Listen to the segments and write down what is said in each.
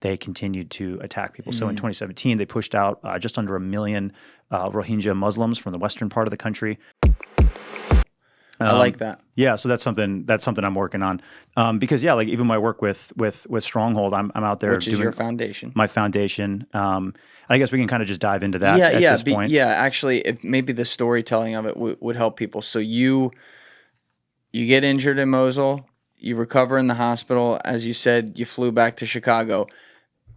they continued to attack people. So in 2017, they pushed out just under 1 million Rohingya Muslims from the western part of the country. I like that. Yeah, so that's something I'm working on, because like even my work with Stronghold, I'm out there Which is doing your foundation. my foundation. I guess we can kind of just dive into that at this point. Yeah, actually, maybe the storytelling of it would help people. So you get injured in Mosul, you recover in the hospital. As you said, you flew back to Chicago.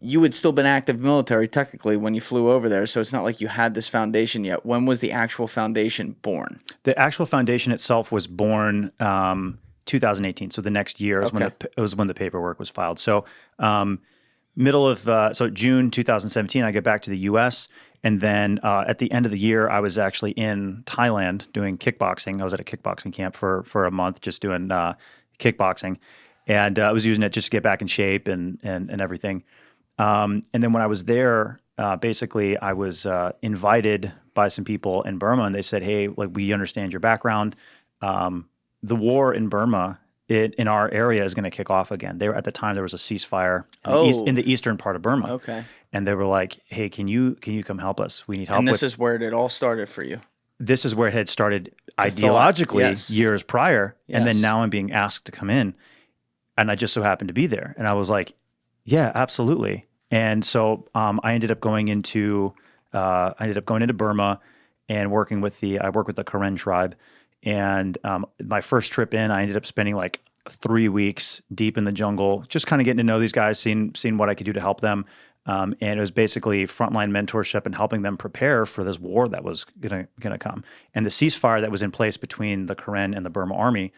You had still been active military technically when you flew over there, so it's not like you had this foundation yet. When was the actual foundation born? The actual foundation itself was born 2018, so the next year was when the paperwork was filed. So June 2017, I get back to the U.S., and then at the end of the year, I was actually in Thailand doing kickboxing. I was at a kickboxing camp for a month, just doing kickboxing, and I was using it just to get back in shape and everything. And then when I was there, basically I was invited by some people in Burma, and they said, "Hey, like we understand your background. The war in Burma in our area is going to kick off again." At the time there was a ceasefire in the eastern part of Burma. Okay. And they were like, "Hey, can you come help us? We need help." And this is where it all started for you. This is where it had started ideologically years prior, and then now I'm being asked to come in, and I just so happened to be there, and I was like, "Yeah, absolutely." And so I ended up going into Burma and working with I work with the Karen tribe. And my first trip in, I ended up spending like 3 weeks deep in the jungle, just kind of getting to know these guys, seeing what I could do to help them. And it was basically frontline mentorship and helping them prepare for this war that was gonna come. And the ceasefire that was in place between the Karen and the Burma army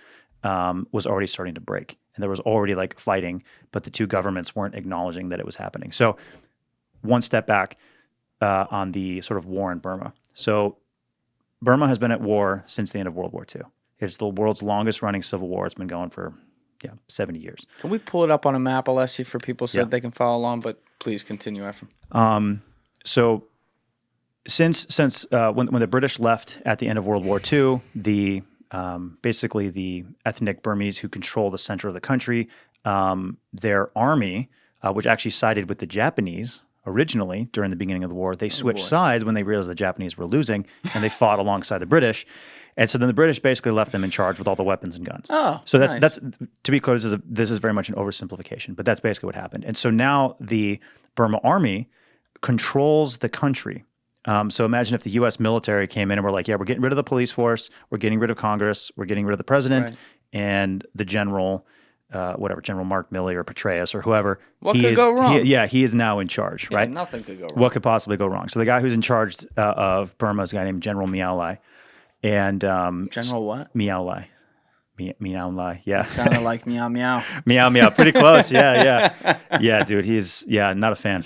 was already starting to break. And there was already like fighting, but the two governments weren't acknowledging that it was happening. So one step back on the sort of war in Burma. So Burma has been at war since the end of World War II. It's the world's longest running civil war. It's been going for 70 years. Can we pull it up on a map, Alessi, for people so that they can follow along? But please continue, Ephraim. So since when the British left at the end of World War II, basically the ethnic Burmese who control the center of the country, their army, which actually sided with the Japanese originally during the beginning of the war, they switched sides when they realized the Japanese were losing, and they fought alongside the British. And so then the British basically left them in charge with all the weapons and guns. Oh, so that's to be clear, this is very much an oversimplification, but that's basically what happened. And so now the Burma army controls the country. So imagine if the U.S. military came in and were like, "Yeah, we're getting rid of the police force, we're getting rid of Congress, we're getting rid of the president, and the general, General Mark Milley or Petraeus or whoever." What could go wrong? He is now in charge, right? Nothing could go wrong. What could possibly go wrong? So the guy who's in charge of Burma is a guy named General Miao Lai. And General what? Miao Lai. Miao Lai, yeah. It sounded like meow meow. Meow meow, pretty close, yeah. Yeah, dude, he's not a fan.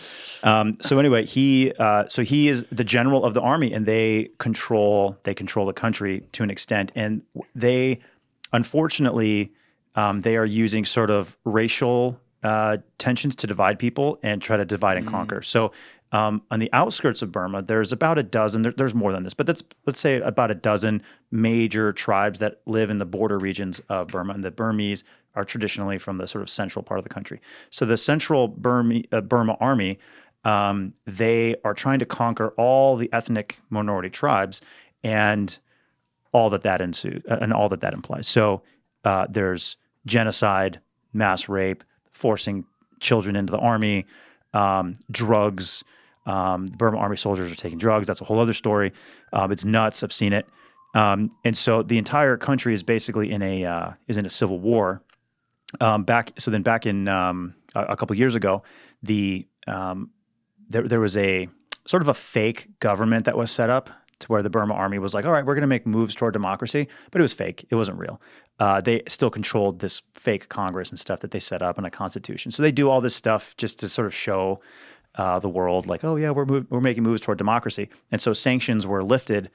So anyway, he is the general of the army, and they control the country to an extent, and they, unfortunately, they are using sort of racial tensions to divide people and try to divide and conquer. So on the outskirts of Burma, there's about a dozen, there's more than this, but let's say about a dozen major tribes that live in the border regions of Burma, and the Burmese are traditionally from the sort of central part of the country. So the central Burma army, they are trying to conquer all the ethnic minority tribes and all that ensues and all that implies. So there's genocide, mass rape, forcing children into the army, drugs. The Burma army soldiers are taking drugs. That's a whole other story. It's nuts. I've seen it. And so the entire country is basically in a civil war. Back in a couple years ago, there was a sort of a fake government that was set up to where the Burma army was like, "All right, we're going to make moves toward democracy," but it was fake. It wasn't real. They still controlled this fake Congress and stuff that they set up and a constitution. So they do all this stuff just to sort of show the world, like, "Oh yeah, we're making moves toward democracy." And so sanctions were lifted,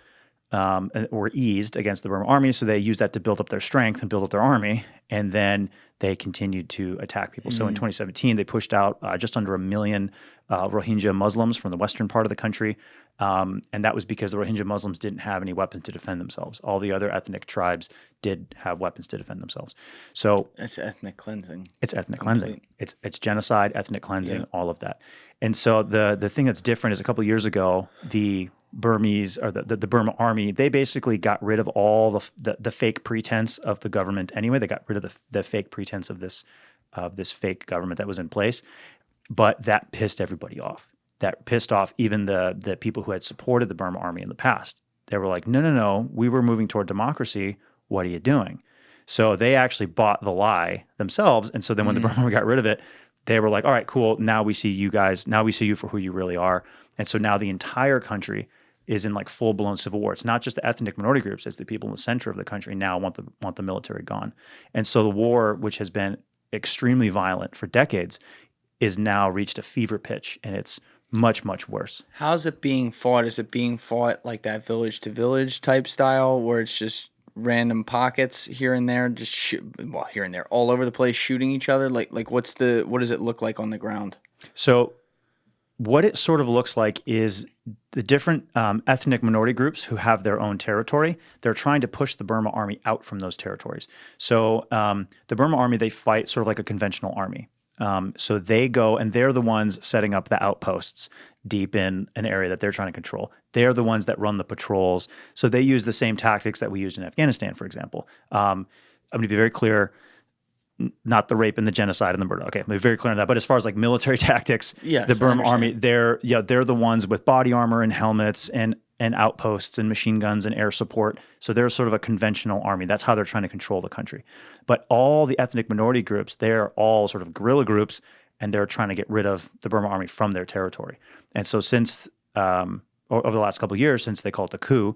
were eased against the Burma army. So they used that to build up their strength and build up their army. And then they continued to attack people. So in 2017, they pushed out just under 1 million Rohingya Muslims from the western part of the country. And that was because the Rohingya Muslims didn't have any weapons to defend themselves. All the other ethnic tribes did have weapons to defend themselves. So It's ethnic cleansing. it's ethnic cleansing. It's genocide, ethnic cleansing, all of that. And so the thing that's different is a couple of years ago, the Burmese or the Burma army, they basically got rid of all the fake pretense of the government anyway. They got rid of the fake pretense of this fake government that was in place. But that pissed everybody off. That pissed off even the people who had supported the Burma army in the past. They were like, no, we were moving toward democracy. What are you doing? So they actually bought the lie themselves. And so then when the Burma army got rid of it, they were like, all right, cool. Now we see you guys. Now we see you for who you really are. And so now the entire country is in like full-blown civil war. It's not just the ethnic minority groups. It's the people in the center of the country now want the military gone. And so the war, which has been extremely violent for decades, is now reached a fever pitch, and it's much, much worse. How's it being fought? Is it being fought like that village to village type style where it's just random pockets here and there, just here and there, all over the place, shooting each other? Like what does it look like on the ground? So what it sort of looks like is the different ethnic minority groups who have their own territory. They're trying to push the Burma army out from those territories. So the Burma army, they fight sort of like a conventional army. So they go and they're the ones setting up the outposts deep in an area that they're trying to control. They're the ones that run the patrols. So they use the same tactics that we used in Afghanistan, for example. I'm going to be very clear, not the rape and the genocide and the murder. Okay, I'm going to be very clear on that. But as far as like military tactics, yes, the Burma army, they're the ones with body armor and helmets and outposts and machine guns and air support. So they're sort of a conventional army. That's how they're trying to control the country. But all the ethnic minority groups, they're all sort of guerrilla groups, and they're trying to get rid of the Burma army from their territory. And so since over the last couple of years, since they call it the coup,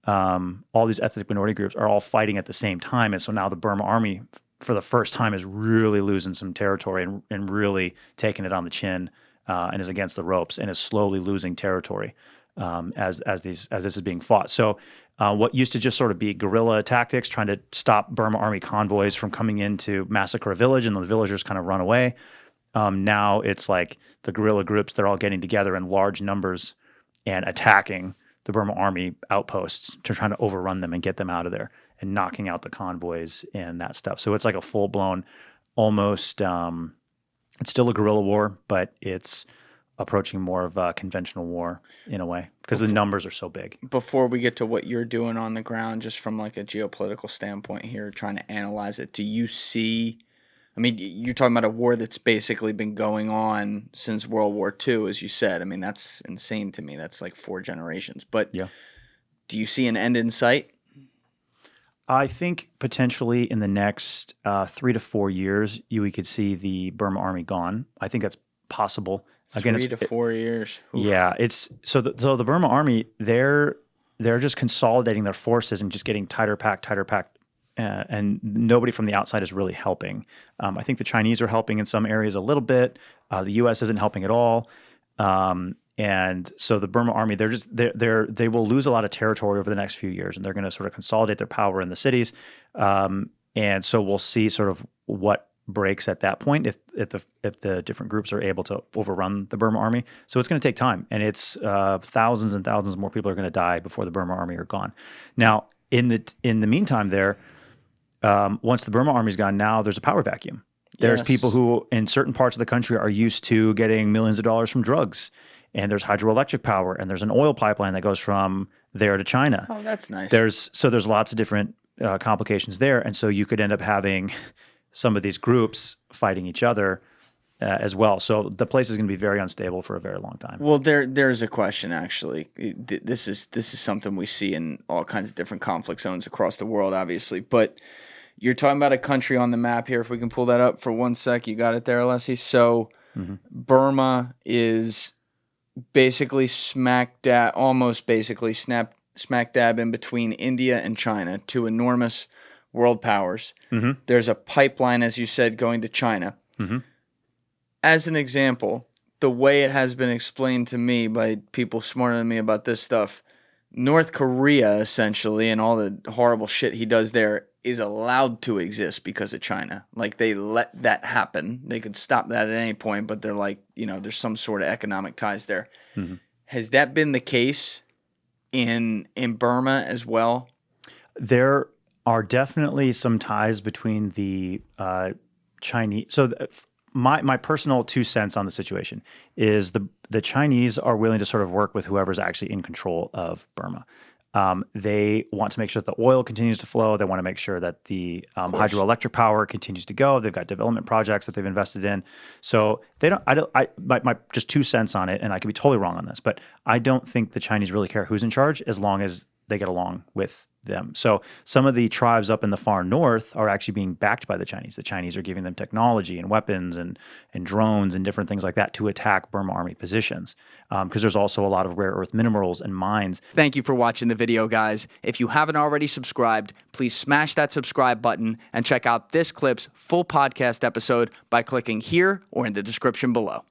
all these ethnic minority groups are all fighting at the same time. And so now the Burma army, for the first time, is really losing some territory and really taking it on the chin and is against the ropes and is slowly losing territory. As this is being fought. So what used to just sort of be guerrilla tactics, trying to stop Burma army convoys from coming in to massacre a village and the villagers kind of run away. Now it's like the guerrilla groups, they're all getting together in large numbers and attacking the Burma army outposts to try to overrun them and get them out of there and knocking out the convoys and that stuff. So it's like a full-blown almost, it's still a guerrilla war, but it's approaching more of a conventional war in a way because the numbers are so big. Before we get to what you're doing on the ground, just from like a geopolitical standpoint here, trying to analyze it, do you see, I mean, you're talking about a war that's basically been going on since World War II, as you said. I mean, that's insane to me. That's like 4 generations. But yeah, do you see an end in sight? I think potentially in the next 3 to 4 years, we could see the Burma army gone. I think that's possible. Again, 3 to 4 years. Oof. Yeah, it's so the Burma army, they're just consolidating their forces and just getting tighter packed, and nobody from the outside is really helping. I think the Chinese are helping in some areas a little bit. The U.S. isn't helping at all, and so the Burma army, they will lose a lot of territory over the next few years, and they're going to sort of consolidate their power in the cities, and so we'll see sort of what breaks at that point if the different groups are able to overrun the Burma army. So it's going to take time, and it's thousands and thousands more people are going to die before the Burma army are gone. Now, in the meantime, once the Burma army is gone, now there's a power vacuum. There's people who in certain parts of the country are used to getting millions of dollars from drugs, and there's hydroelectric power, and there's an oil pipeline that goes from there to China. Oh, that's nice. There's lots of different complications there, and so you could end up having some of these groups fighting each other as well. So the place is going to be very unstable for a very long time. Well, there's a question actually. This is something we see in all kinds of different conflict zones across the world, obviously. But you're talking about a country on the map here. If we can pull that up for 1 sec, you got it there, Alessi. So Burma is basically almost basically smack dab in between India and China, 2 enormous world powers. There's a pipeline, as you said, going to China. As an example, the way it has been explained to me by people smarter than me about this stuff, North Korea, essentially, and all the horrible shit he does there, is allowed to exist because of China. Like, they let that happen. They could stop that at any point, but they're like, there's some sort of economic ties there. Mm-hmm. Has that been the case in Burma as well? There are definitely some ties between the Chinese. So my personal 2 cents on the situation is the Chinese are willing to sort of work with whoever's actually in control of Burma. They want to make sure that the oil continues to flow. They want to make sure that the hydroelectric power continues to go. They've got development projects that they've invested in. So they don't. My just 2 cents on it, and I could be totally wrong on this, but I don't think the Chinese really care who's in charge as long as they get along with them. So some of the tribes up in the far north are actually being backed by the Chinese. The Chinese are giving them technology and weapons and drones and different things like that to attack Burma Army positions, because there's also a lot of rare earth minerals and mines. Thank you for watching the video, guys. If you haven't already subscribed, please smash that subscribe button and check out this clip's full podcast episode by clicking here or in the description below.